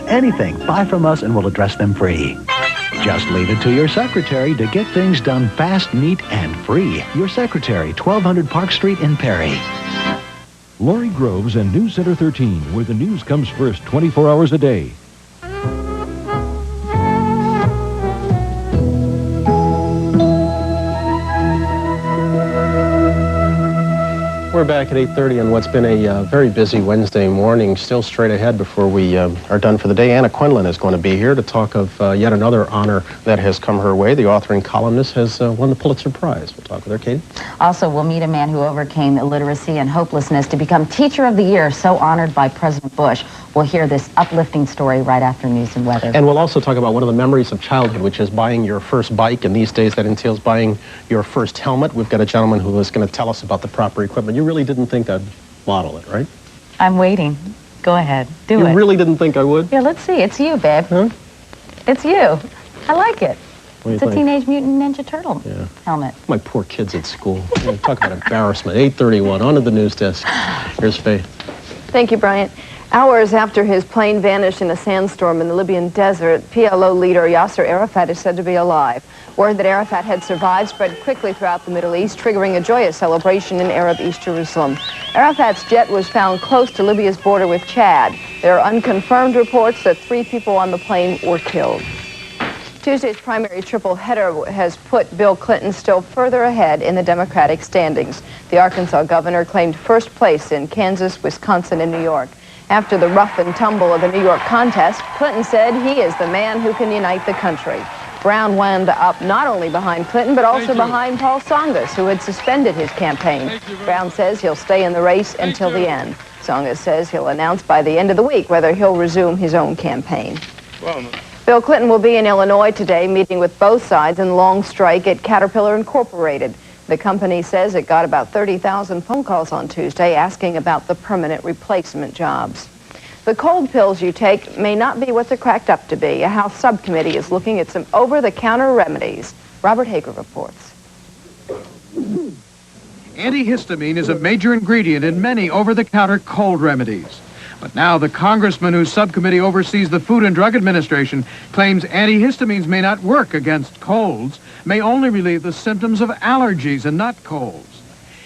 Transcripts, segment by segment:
anything, buy from us and we'll address them free. Just leave it to your secretary to get things done fast, neat, and free. Your secretary, 1200 Park Street in Perry. Lori Groves and News Center 13, where the news comes first 24 hours a day. We're back at 8:30 on what's been a very busy Wednesday morning. Still straight ahead before we are done for the day. Anna Quinlan is going to be here to talk of yet another honor that has come her way. The author and columnist has won the Pulitzer Prize. We'll talk with her, Katie. Also, we'll meet a man who overcame illiteracy and hopelessness to become Teacher of the Year, so honored by President Bush. We'll hear this uplifting story right after news and weather. And we'll also talk about one of the memories of childhood, which is buying your first bike, and these days that entails buying your first helmet. We've got a gentleman who is going to tell us about the proper equipment. You really didn't think I'd model it, right? I'm waiting. Go ahead. Do it. You really didn't think I would? Yeah, let's see. It's you, babe. Huh? It's you. I like it. It's a think? Teenage Mutant Ninja Turtle helmet. My poor kids at school. Talk about embarrassment. 8:31, on to the news desk. Here's Faith. Thank you, Bryant. Hours after his plane vanished in a sandstorm in the Libyan desert, PLO leader Yasser Arafat is said to be alive. Word that Arafat had survived spread quickly throughout the Middle East, triggering a joyous celebration in Arab East Jerusalem. Arafat's jet was found close to Libya's border with Chad. There are unconfirmed reports that 3 people on the plane were killed. Tuesday's primary triple header has put Bill Clinton still further ahead in the Democratic standings. The Arkansas governor claimed first place in Kansas, Wisconsin, and New York. After the rough and tumble of the New York contest, Clinton said he is the man who can unite the country. Brown wound up not only behind Clinton, but also behind Paul Tsongas, who had suspended his campaign. Brown says he'll stay in the race until the end. Tsongas says he'll announce by the end of the week whether he'll resume his own campaign. Bill Clinton will be in Illinois today, meeting with both sides in a long strike at Caterpillar Incorporated. The company says it got about 30,000 phone calls on Tuesday asking about the permanent replacement jobs. The cold pills you take may not be what they're cracked up to be. A House subcommittee is looking at some over-the-counter remedies. Robert Hager reports. Antihistamine is a major ingredient in many over-the-counter cold remedies. But now the congressman whose subcommittee oversees the Food and Drug Administration claims antihistamines may not work against colds, may only relieve the symptoms of allergies and not colds.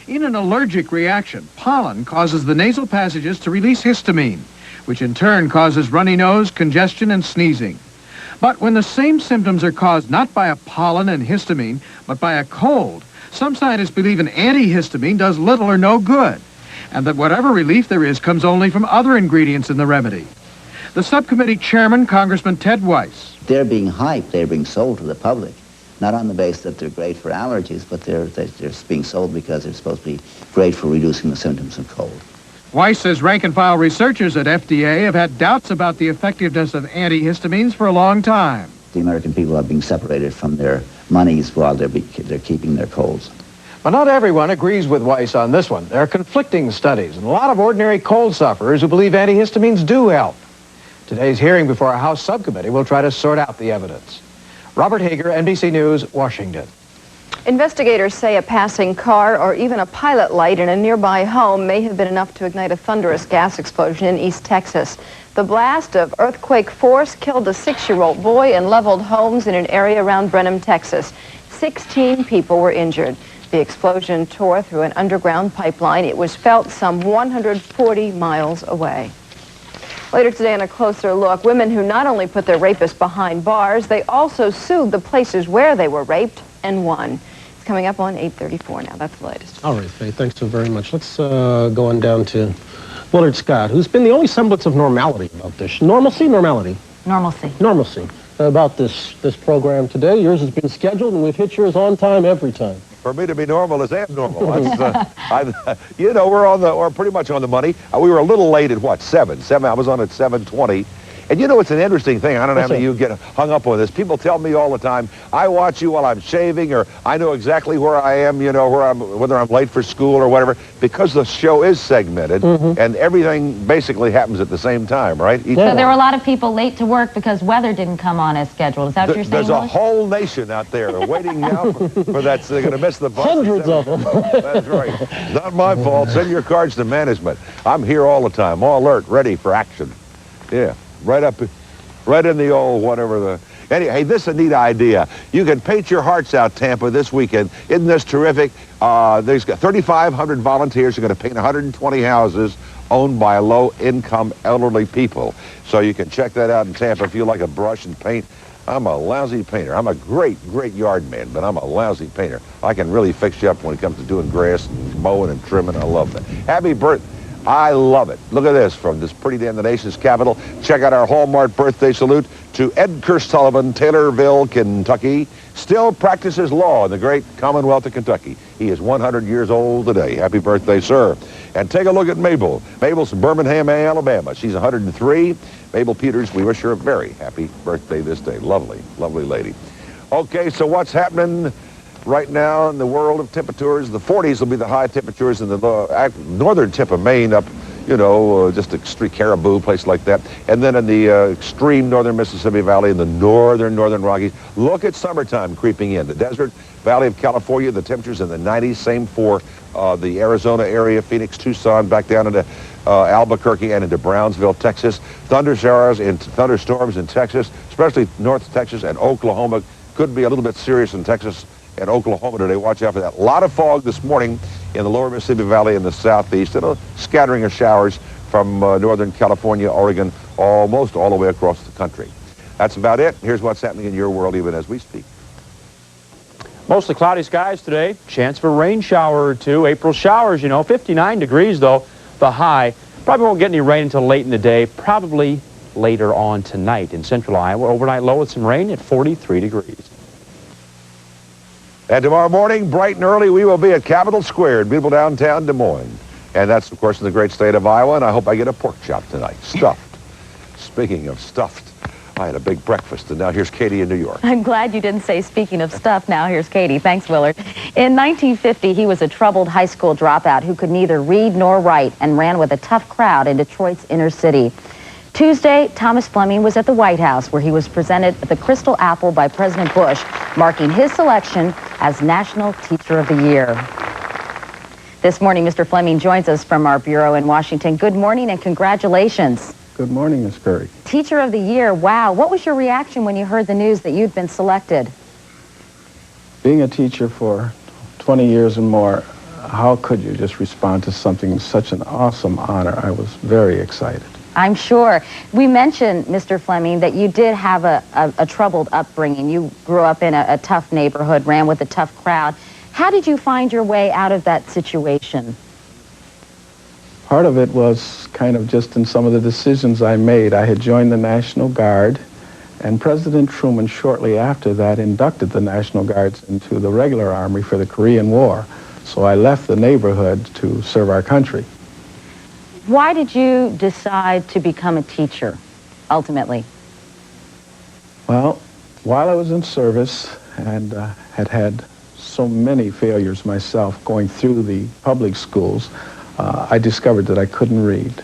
In an allergic reaction, pollen causes the nasal passages to release histamine, which in turn causes runny nose, congestion, and sneezing. But when the same symptoms are caused not by a pollen and histamine, but by a cold, some scientists believe an antihistamine does little or no good, and that whatever relief there is comes only from other ingredients in the remedy. The subcommittee chairman, Congressman Ted Weiss. They're being hyped, they're being sold to the public, not on the basis that they're great for allergies, but they're being sold because they're supposed to be great for reducing the symptoms of cold. Weiss says rank-and-file researchers at FDA have had doubts about the effectiveness of antihistamines for a long time. The American people are being separated from their monies while they're keeping their colds. But not everyone agrees with Weiss on this one. There are conflicting studies and a lot of ordinary cold sufferers who believe antihistamines do help. Today's hearing before a House subcommittee will try to sort out the evidence. Robert Hager, NBC News, Washington. Investigators say a passing car or even a pilot light in a nearby home may have been enough to ignite a thunderous gas explosion in East Texas. The blast of earthquake force killed a 6-year-old boy and leveled homes in an area around Brenham, Texas. 16 people were injured. The explosion tore through an underground pipeline. It was felt some 140 miles away. Later today, on a closer look, women who not only put their rapists behind bars, they also sued the places where they were raped and won. It's coming up on 8:34 now. That's the latest. All right, Faith, thanks so very much. Let's go on down to Willard Scott, who's been the only semblance of normality about this. Normalcy, normality? Normalcy. Normalcy. About this program today. Yours has been scheduled, and we've hit yours on time every time. For me to be normal is abnormal. We're pretty much on the money. We were a little late at what, 7? I was on at 7:20. And you know, it's an interesting thing. I don't know how many of you get hung up on this. People tell me all the time, I watch you while I'm shaving, or I know exactly where I am, you know, whether I'm late for school or whatever, because the show is segmented, and everything basically happens at the same time, right? So there were a lot of people late to work because weather didn't come on as scheduled. Is that what you're saying? There's a whole nation out there waiting now for that. So they're going to miss the bus. Hundreds of them. That's right. Not my fault. Send your cards to management. I'm here all the time, all alert, ready for action. Yeah. right in the old whatever the... Anyway, hey, this is a neat idea. You can paint your hearts out, Tampa, this weekend. Isn't this terrific? There's got 3,500 volunteers who are going to paint 120 houses owned by low-income elderly people. So you can check that out in Tampa if you like a brush and paint. I'm a lousy painter. I'm a great yard man, but I'm a lousy painter. I can really fix you up when it comes to doing grass and mowing and trimming. I love that. Happy birthday. I love it. Look at this from this pretty damn the nation's capital. Check out our Hallmark birthday salute to Edgar Sullivan, Taylorville, Kentucky. Still practices law in the great Commonwealth of Kentucky. He is 100 years old today. Happy birthday, sir. And take a look at Mabel. Mabel's from Birmingham, Alabama. She's 103. Mabel Peters, we wish her a very happy birthday this day. Lovely, lovely lady. Okay, so what's happening right now in the world of temperatures? The 40s will be the high temperatures in the northern tip of Maine up, you know, just extreme Caribou, place like that. And then in the extreme northern Mississippi Valley and the northern Rockies. Look at summertime creeping in. The desert Valley of California, the temperatures in the 90s. Same for the Arizona area, Phoenix, Tucson, back down into Albuquerque and into Brownsville, Texas. Thunder showers and thunderstorms in Texas, especially North Texas and Oklahoma. Could be a little bit serious in Texas and Oklahoma today. Watch out for that. A lot of fog this morning in the lower Mississippi Valley in the southeast, and a scattering of showers from northern California, Oregon, almost all the way across the country. That's about it. Here's what's happening in your world even as we speak. Mostly cloudy skies today. Chance for a rain shower or two. April showers, you know. 59 degrees, though, the high. Probably won't get any rain until late in the day. Probably later on tonight in central Iowa. Overnight low with some rain at 43 degrees. And tomorrow morning, bright and early, we will be at Capitol Square in beautiful downtown Des Moines. And that's, of course, in the great state of Iowa, and I hope I get a pork chop tonight. Stuffed. Speaking of stuffed, I had a big breakfast, and now here's Katie in New York. I'm glad you didn't say speaking of stuff. Now here's Katie. Thanks, Willard. In 1950, he was a troubled high school dropout who could neither read nor write and ran with a tough crowd in Detroit's inner city. Tuesday, Thomas Fleming was at the White House, where he was presented the Crystal Apple by President Bush, marking his selection as National Teacher of the Year. This morning, Mr. Fleming joins us from our bureau in Washington. Good morning and congratulations. Good morning, Ms. Couric. Teacher of the Year, wow. What was your reaction when you heard the news that you'd been selected? Being a teacher for 20 years and more, how could you just respond to something such an awesome honor? I was very excited. I'm sure. We mentioned, Mr. Fleming, that you did have a troubled upbringing. You grew up in a tough neighborhood, ran with a tough crowd. How did you find your way out of that situation? Part of it was kind of just in some of the decisions I made. I had joined the National Guard, and President Truman shortly after that inducted the National Guards into the regular Army for the Korean War. So I left the neighborhood to serve our country. Why did you decide to become a teacher, ultimately? Well, while I was in service and had had so many failures myself going through the public schools, I discovered that I couldn't read.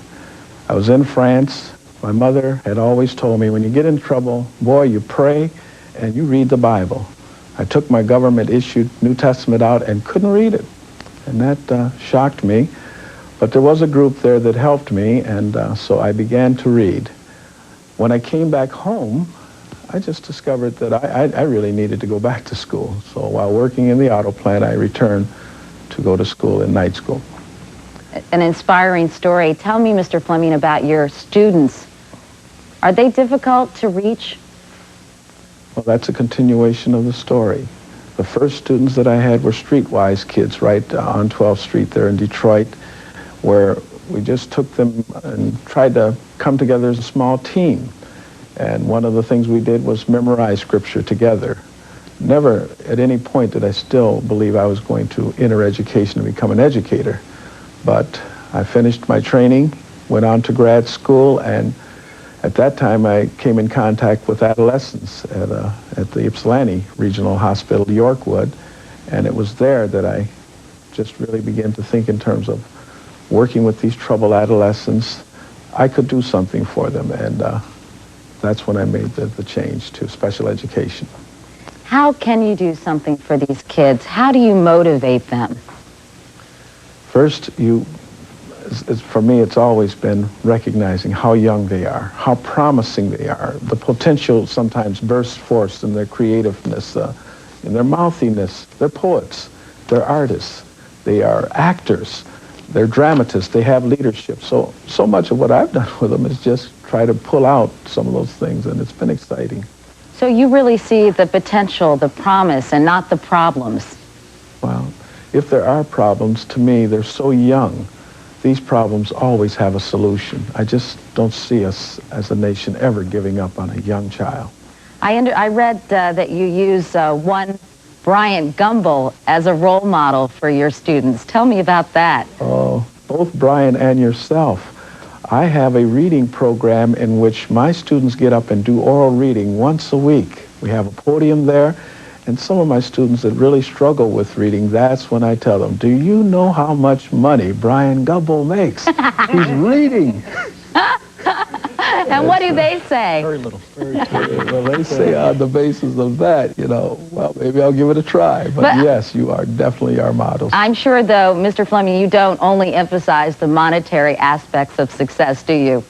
I was in France. My mother had always told me, when you get in trouble, boy, you pray and you read the Bible. I took my government-issued New Testament out and couldn't read it, and that shocked me. But there was a group there that helped me, and so I began to read. When I came back home, I just discovered that I really needed to go back to school. So while working in the auto plant, I returned to go to school in night school. An inspiring story. Tell me, Mr. Fleming, about your students. Are they difficult to reach? Well, that's a continuation of the story. The first students that I had were streetwise kids right on 12th Street there in Detroit, where we just took them and tried to come together as a small team. And one of the things we did was memorize scripture together. Never at any point did I still believe I was going to enter education and become an educator. But I finished my training, went on to grad school, and at that time I came in contact with adolescents at the Ypsilanti Regional Hospital, Yorkwood, and it was there that I just really began to think in terms of working with these troubled adolescents. I could do something for them, and that's when I made the change to special education. How can you do something for these kids? How do you motivate them? First, you for me, it's always been recognizing how young they are, how promising they are. The potential sometimes bursts forth in their creativeness, in their mouthiness. They're poets, they're artists, they are actors, they're dramatists, they have leadership. So much of what I've done with them is just try to pull out some of those things, and it's been exciting. So you really see the potential, the promise, and not the problems. Well, if there are problems, to me, they're so young. These problems always have a solution. I just don't see us as a nation ever giving up on a young child. I read that you use one Bryant Gumbel as a role model for your students. Tell me about that. Oh, both Bryant and yourself. I have a reading program in which my students get up and do oral reading once a week. We have a podium there, and some of my students that really struggle with reading, that's when I tell them, do you know how much money Bryant Gumbel makes? He's reading. And what do they say? Very little. Well, they say on the basis of that, well, maybe I'll give it a try. But yes, you are definitely our models. I'm sure, though, Mr. Fleming, you don't only emphasize the monetary aspects of success, do you?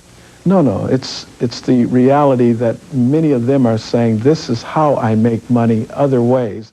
No, it's the reality that many of them are saying, this is how I make money other ways.